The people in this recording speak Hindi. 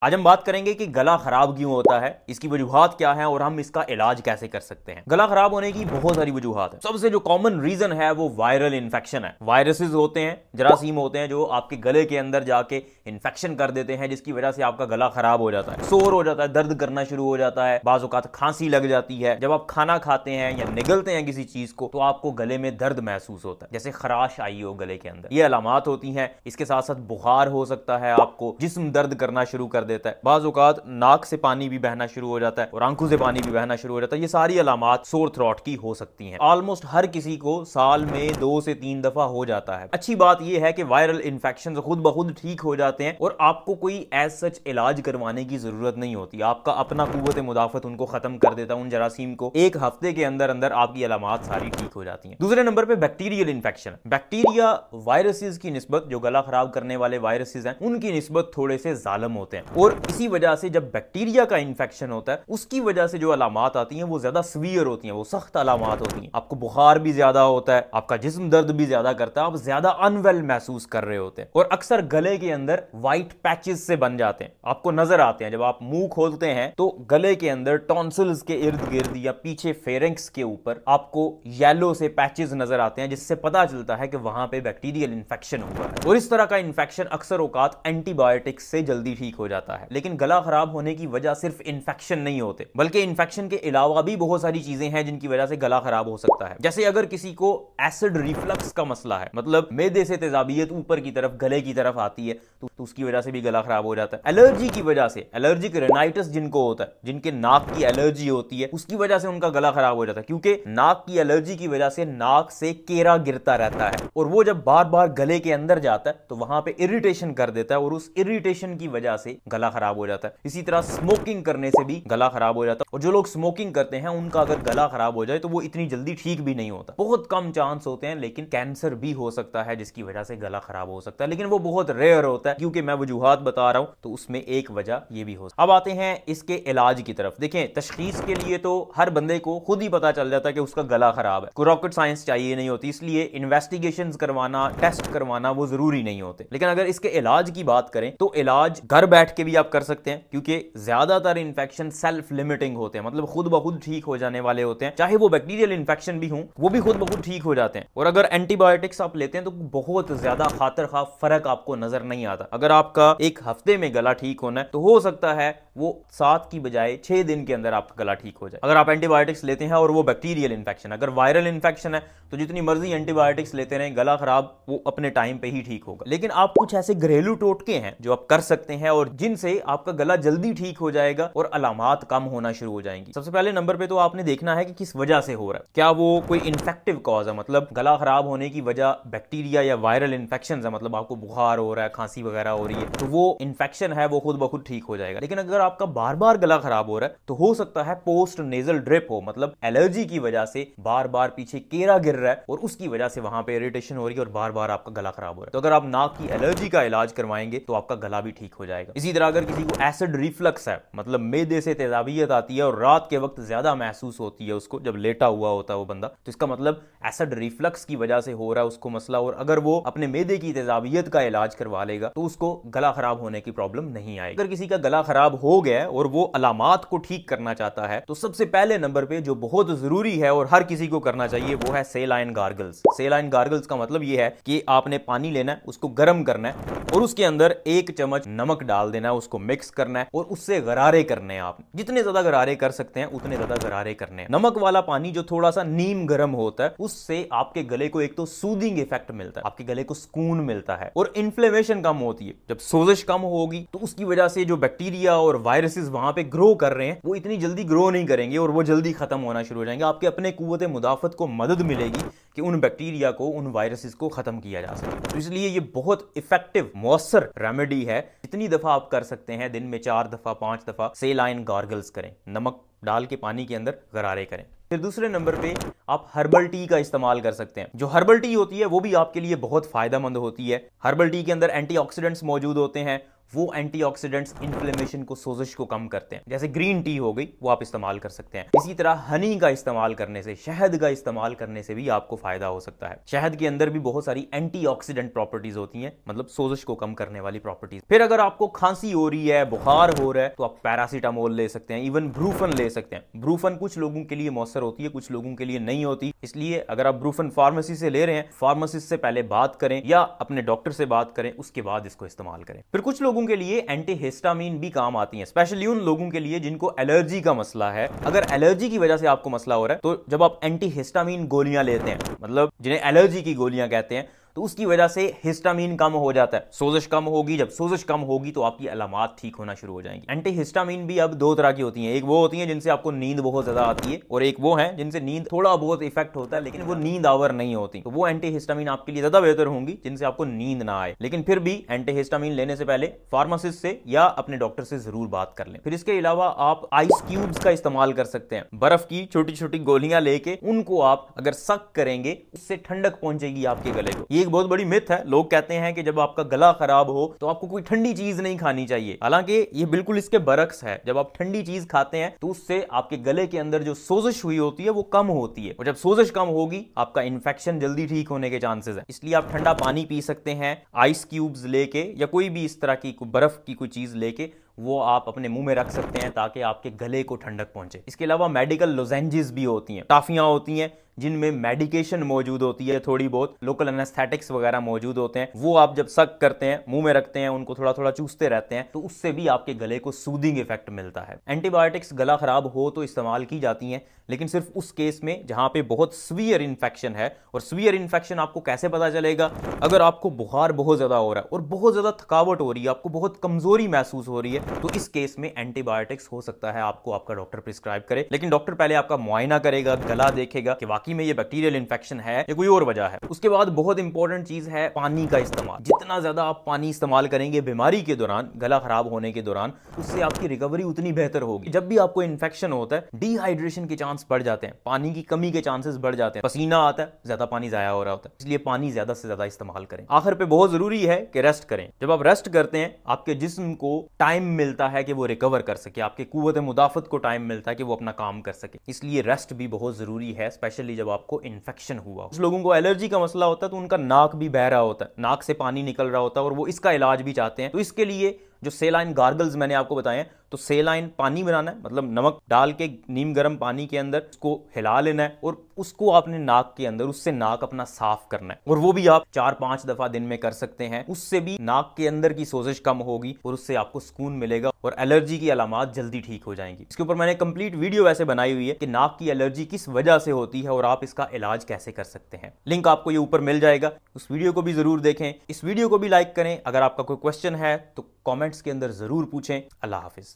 आज हम बात करेंगे कि गला खराब क्यों होता है, इसकी वजूहात क्या है और हम इसका इलाज कैसे कर सकते हैं। गला खराब होने की बहुत सारी वजूहात है। सबसे जो कॉमन रीजन है वो वायरल इन्फेक्शन है। वायरसेस होते हैं, जरासीम होते हैं जो आपके गले के अंदर जाके इन्फेक्शन कर देते हैं, जिसकी वजह से आपका गला खराब हो जाता है, शोर हो जाता है, दर्द करना शुरू हो जाता है, बाज़ औक़ात खांसी लग जाती है। जब आप खाना खाते हैं या निगलते हैं किसी चीज को तो आपको गले में दर्द महसूस होता है, जैसे खराश आई हो गले के अंदर। ये अलामात होती हैं। इसके साथ साथ बुखार हो सकता है, आपको जिस्म दर्द करना शुरू कर देता है, बाज़ औक़ात नाक से पानी भी बहना शुरू हो जाता है और आंखों से पानी भी बहना शुरू हो जाता है। ये सारी अलामात सोर थ्रोट की हो सकती हैं। ऑलमोस्ट हर किसी को साल में 2 से 3 दफा हो जाता है। अच्छी बात यह है कि वायरल इन्फेक्शन खुद ब खुद ठीक हो जाते हैं और आपको कोई एज सच इलाज करवाने की जरूरत नहीं होती। आपका अपना कुव्वत मुदाफत उनको खत्म कर देता है, उन जरासीम को। एक हफ्ते के अंदर अंदर आपकी अलामात सारी ठीक हो जाती हैं। दूसरे नंबर पे बैक्टीरियल इन्फेक्शन। बैक्टीरिया वायरसेस की निस्बत, जो गला खराब करने वाले वायरसेस हैं, उनकी निस्बत थोड़े से जालिम होते हैं और इसी वजह से जब बैक्टीरिया का इन्फेक्शन होता है उसकी वजह से जो अलामात आती हैं वो ज्यादा सीवियर होती हैं, वो सख्त अलामात होती हैं। आपको बुखार भी ज्यादा होता है, आपका जिस्म दर्द भी ज्यादा करता है, आप ज्यादा अनवेल महसूस कर रहे होते हैं और अक्सर गले के अंदर व्हाइट पैचेस से बन जाते हैं, आपको नजर आते हैं। जब आप मुंह खोलते हैं तो गले के अंदर टॉन्सिल्स के इर्द गिर्द या पीछे फेरेंक्स के ऊपर आपको येलो से पैचेस नजर आते हैं, जिससे पता चलता है कि वहां पे बैक्टीरियल इन्फेक्शन हुआ है। और इस तरह का इन्फेक्शन अक्सर औकात एंटीबायोटिक्स से जल्दी ठीक हो जाता है। लेकिन गला खराब होने की वजह सिर्फ इन्फेक्शन नहीं होते, बल्कि इन्फेक्शन के अलावा भी बहुत सारी चीजें हैं जिनकी वजह से गला खराब हो सकता है। जैसे अगर किसी को एसिड रिफ्लक्स का मसला है, मतलब मेदे से तेजाबियत ऊपर की तरफ गले की तरफ आती है, तो उसकी वजह से भी गला खराब हो जाता है। एलर्जी की वजह से, एलर्जिक रेनाइटिस जिनको होता है, जिनके नाक की एलर्जी होती है, उसकी वजह से उनका गला खराब हो जाता है, क्योंकि नाक की एलर्जी की वजह से नाक से केरा गिरता रहता है और वो जब बार बार गले के अंदर जाता है तो वहां पे इरिटेशन कर देता है और उस इरिटेशन की वजह से गला खराब हो जाता है। इसी तरह स्मोकिंग करने से भी गला खराब हो जाता है और जो लोग स्मोकिंग करते हैं उनका अगर गला खराब हो जाए तो वो इतनी जल्दी ठीक भी नहीं होता। बहुत कम चांस होते हैं, लेकिन कैंसर भी हो सकता है जिसकी वजह से गला खराब हो सकता है, लेकिन वो बहुत रेयर होता है। क्योंकि मैं वजूहात बता रहा हूं तो उसमें एक वजह ये भी हो सकती है। अब आते हैं इसके इलाज की तरफ। देखें, तशखीस के लिए तो हर बंदे को खुद ही पता चल जाता है कि उसका गला खराब है, कोई रॉकेट साइंस चाहिए नहीं होती, इसलिए इन्वेस्टिगेशंस करवाना, टेस्ट करवाना वो जरूरी नहीं होते। लेकिन अगर इसके इलाज की बात करें तो इलाज घर बैठ के भी आप कर सकते हैं, क्योंकि ज्यादातर इन्फेक्शन सेल्फ लिमिटिंग होते हैं, मतलब खुद ब खुद ठीक हो जाने वाले होते हैं। चाहे वो बैक्टीरियल इन्फेक्शन भी हो, वो भी खुद ब खुद ठीक हो जाते हैं। और अगर एंटीबायोटिक्स आप लेते हैं तो बहुत ज्यादा खातिर खा फर्क आपको नजर नहीं आता। अगर आपका एक हफ्ते में गला ठीक होना है तो हो सकता है वो 7 की बजाय 6 दिन के अंदर आपका गला ठीक हो जाए, अगर आप एंटीबायोटिक्स लेते हैं और वो बैक्टीरियल इन्फेक्शन। अगर वायरल इन्फेक्शन है तो जितनी मर्जी एंटीबायोटिक्स लेते रहें, गला खराब वो अपने टाइम पे ही ठीक होगा। लेकिन आप कुछ ऐसे घरेलू टोटके हैं जो आप कर सकते हैं और जिनसे आपका गला जल्दी ठीक हो जाएगा और अलामात कम होना शुरू हो जाएंगी। सबसे पहले नंबर पे तो आपने देखना है कि किस वजह से हो रहा है। क्या वो कोई इन्फेक्टिव कॉज है, मतलब गला खराब होने की वजह बैक्टीरिया या वायरल इन्फेक्शन है, मतलब आपको बुखार हो रहा है, खांसी वगैरह हो रही है, तो वो इन्फेक्शन है वो खुद ब खुद ठीक हो जाएगा। लेकिन अगर आपका बार बार गला खराब हो रहा है तो हो सकता है पोस्ट नेजल ड्रिप हो, मतलब एलर्जी की वजह से बार बार पीछे केरा गिर रहा है और उसकी वजह से वहां पे इरिटेशन हो रही है और बार बार आपका गला खराब हो रहा है। तो अगर आप नाक की एलर्जी का इलाज करवाएंगे तो आपका गला भी ठीक हो जाएगा। इसी तरह अगर किसी को एसिड रिफ्लक्स है, मतलब मेदे से तेजाबियत आती है और रात के वक्त ज्यादा महसूस होती है उसको, जब लेटा हुआ होता है वो बंदा, तो इसका मतलब एसिड रिफ्लक्स की वजह से हो रहा है उसको मसला। और अगर वो अपने मेदे की तेजाबियत का इलाज करवा लेगा तो उसको गला खराब होने की प्रॉब्लम नहीं आएगी। अगर किसी का गला खराब हो गया और वो अलामात को ठीक करना चाहता है तो सबसे पहले नंबर पे जो बहुत जरूरी है और हर किसी को करना चाहिए वो है सेलाइन गार्गल्स। सेलाइन गार्गल्स का मतलब ये है कि आपने पानी लेना है, उसको गर्म करना है और उसके अंदर 1 चम्मच नमक डाल देना है, उसको मिक्स करना है और उससे गरारे करने हैं। आप जितने ज्यादा गरारे कर सकते हैं उतने ज्यादा गरारे करने हैं। नमक वाला पानी जो थोड़ा सा नीम गर्म होता है उससे आपके गले को एक तो सूदिंग इफेक्ट मिलता है, आपके गले को सुकून मिलता है और इन्फ्लेमेशन कम होती है। जब सोजिश कम होगी तो उसकी वजह से जो बैक्टीरिया और वायरसेस वहां पे ग्रो कर रहे हैं वो इतनी जल्दी ग्रो नहीं करेंगे और वो जल्दी खत्म होना शुरू हो जाएंगे। आपके अपने कुव्वत मुदाफत को मदद मिलेगी कि उन बैक्टीरिया को, उन वायरसेस को खत्म किया जा सके। तो इसलिए ये बहुत इफेक्टिव मौसर रेमेडी है। जितनी दफा आप कर सकते हैं, दिन में 4 दफा 5 दफा सेलाइन गार्गल्स करें, नमक डाल के पानी के अंदर गरारे करें। फिर दूसरे नंबर पे आप हर्बल टी का इस्तेमाल कर सकते हैं। जो हर्बल टी होती है वो भी आपके लिए बहुत फायदेमंद होती है। हर्बल टी के अंदर एंटीऑक्सीडेंट्स मौजूद होते हैं, वो एंटीऑक्सीडेंट्स इन्फ्लेमेशन को, सोजिश को कम करते हैं। जैसे ग्रीन टी हो गई, वो आप इस्तेमाल कर सकते हैं। इसी तरह हनी का इस्तेमाल करने से, शहद का इस्तेमाल करने से भी आपको फायदा हो सकता है। शहद के अंदर भी बहुत सारी एंटीऑक्सीडेंट प्रॉपर्टीज होती हैं, मतलब सोजिश को कम करने वाली प्रॉपर्टीज। फिर अगर आपको खांसी हो रही है, बुखार हो रहा है, तो आप पैरासीटामोल ले सकते हैं, इवन ब्रूफन ले सकते हैं। ब्रूफन कुछ लोगों के लिए मौसर होती है, कुछ लोगों के लिए नहीं होती। इसलिए अगर आप ब्रूफन फार्मेसी से ले रहे हैं, फार्मासिस्ट से पहले बात करें या अपने डॉक्टर से बात करें, उसके बाद इसको इस्तेमाल करें। फिर कुछ लोगों के लिए एंटीहिस्टामिन भी काम आती है, स्पेशली उन लोगों के लिए जिनको एलर्जी का मसला है। अगर एलर्जी की वजह से आपको मसला हो रहा है, तो जब आप एंटीहिस्टामिन गोलियां लेते हैं, मतलब जिन्हें एलर्जी की गोलियां कहते हैं, तो उसकी वजह से हिस्टामिन कम हो जाता है, सोजिश कम होगी। जब सोजिश कम होगी तो आपकी अलामात ठीक होना शुरू हो जाएंगी। एंटीहिस्टामिन भी अब दो तरह की होती हैं। एक वो होती हैं जिनसे आपको नींद बहुत ज्यादा आती है, और एक वो है जिनसे नींद थोड़ा बहुत इफेक्ट होता है, लेकिन वो नींद आवर नहीं होती। तो वो एंटीहिस्टामिन आपके लिए ज्यादा बेहतर होंगी जिनसे आपको नींद ना आए। लेकिन फिर भी एंटीहिस्टामिन लेने से पहले फार्मासिस्ट से या अपने डॉक्टर से जरूर बात कर लें। फिर इसके अलावा आप आइस क्यूब्स का इस्तेमाल कर सकते हैं। बर्फ की छोटी छोटी गोलियां लेके उनको आप अगर सक करेंगे, उससे ठंडक पहुंचेगी आपके गले को। ये एक बहुत बड़ी मिथ है। लोग कहते हैं कि जब आपका गला खराब हो तो आपको कोई ठंडी चीज नहीं खानी चाहिए। हालांकि ये बिल्कुल इसके बरक्स है। जब आप ठंडी चीज खाते हैं तो उससे आपके गले के अंदर जो सोजिश हुई होती है वो कम होती है, और जब सोजिश कम होगी आपका इन्फेक्शन जल्दी ठीक होने के चांसेस है। इसलिए आप ठंडा पानी पी सकते हैं, आइस क्यूब्स लेके या कोई भी इस तरह की बर्फ की कोई चीज लेके, वो आप अपने मुंह में रख सकते हैं ताकि आपके गले को ठंडक पहुंचे। इसके अलावा मेडिकल लोजेंजेस भी होती हैं, टाफियां होती हैं जिनमें मेडिकेशन मौजूद होती है, थोड़ी बहुत लोकल एनेस्थेटिक्स वगैरह मौजूद होते हैं। वो आप जब सक करते हैं, मुंह में रखते हैं, उनको थोड़ा थोड़ा चूसते रहते हैं, तो उससे भी आपके गले को सूदिंग इफेक्ट मिलता है। एंटीबायोटिक्स गला खराब हो तो इस्तेमाल की जाती हैं, लेकिन सिर्फ उस केस में जहां पे बहुत सीवियर इन्फेक्शन है। और सीवियर इन्फेक्शन आपको कैसे पता चलेगा? अगर आपको बुखार बहुत ज्यादा हो रहा है और बहुत ज्यादा थकावट हो रही है, आपको बहुत कमजोरी महसूस हो रही है, तो इस केस में एंटीबायोटिक्स हो सकता है आपको आपका डॉक्टर प्रिस्क्राइब करे। लेकिन डॉक्टर पहले आपका मुआयना करेगा, गला देखेगा कि वाकई में ये बैक्टीरियल इन्फेक्शन है या कोई और वजह है। उसके बाद बहुत इंपॉर्टेंट चीज है पानी का इस्तेमाल। जितना ज्यादा आप पानी इस्तेमाल करेंगे बीमारी के दौरान, गला खराब होने के दौरान, उससे आपकी रिकवरी उतनी बेहतर होगी। जब भी आपको इन्फेक्शन होता है, डिहाइड्रेशन के चांस बढ़ जाते हैं, पानी की कमी के चांसेस बढ़ जाते हैं, पसीना आता है, ज्यादा पानी जाया हो रहा होता है। इसलिए पानी ज्यादा से ज्यादा इस्तेमाल करें। आखिर पे बहुत जरूरी है कि रेस्ट करें। जब आप रेस्ट करते हैं, आपके जिस्म को टाइम मिलता है कि वो रिकवर कर सके, आपके कुव्वत मुदाफत को टाइम मिलता है कि वो अपना काम कर सके। इसलिए रेस्ट भी बहुत जरूरी है, स्पेशली जब आपको इन्फेक्शन हुआ। कुछ लोगों को एलर्जी का मसला होता है तो उनका नाक भी बह रहा होता है, नाक से पानी निकल रहा होता है, और वो इसका इलाज भी चाहते हैं। तो इसके लिए जो सेलाइन गार्गल्स मैंने आपको बताए, तो सेलाइन पानी बनाना है, मतलब नमक डाल के नीम गर्म पानी के अंदर उसको हिला लेना है और उसको आपने नाक के अंदर, उससे नाक अपना साफ करना है। और वो भी आप 4-5 दफा दिन में कर सकते हैं। उससे भी नाक के अंदर की सोजिश कम होगी और उससे आपको सुकून मिलेगा और एलर्जी की अलामात जल्दी ठीक हो जाएंगी। इसके ऊपर मैंने कंप्लीट वीडियो ऐसे बनाई हुई है कि नाक की एलर्जी किस वजह से होती है और आप इसका इलाज कैसे कर सकते हैं। लिंक आपको ये ऊपर मिल जाएगा। उस वीडियो को भी जरूर देखें, इस वीडियो को भी लाइक करें। अगर आपका कोई क्वेश्चन है तो कमेंट्स के अंदर जरूर पूछें। अल्लाह हाफिज।